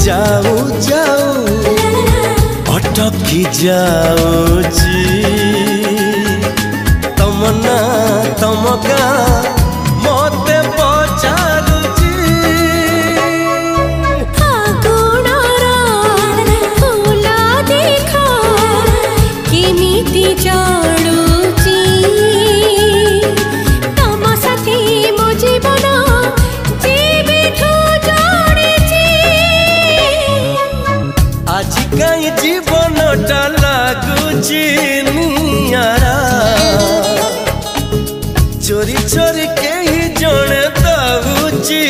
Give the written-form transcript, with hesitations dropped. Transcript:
जाऊ जाऊ अटकी जाऊची तमना तमका मते पचारुची फूला देखा केमिति जाणुची तम साथी मो जीवन जीविठू जाणिची आज कहीं जीवनटा लागुची नियारा चोरी चोरी के ही जने दउची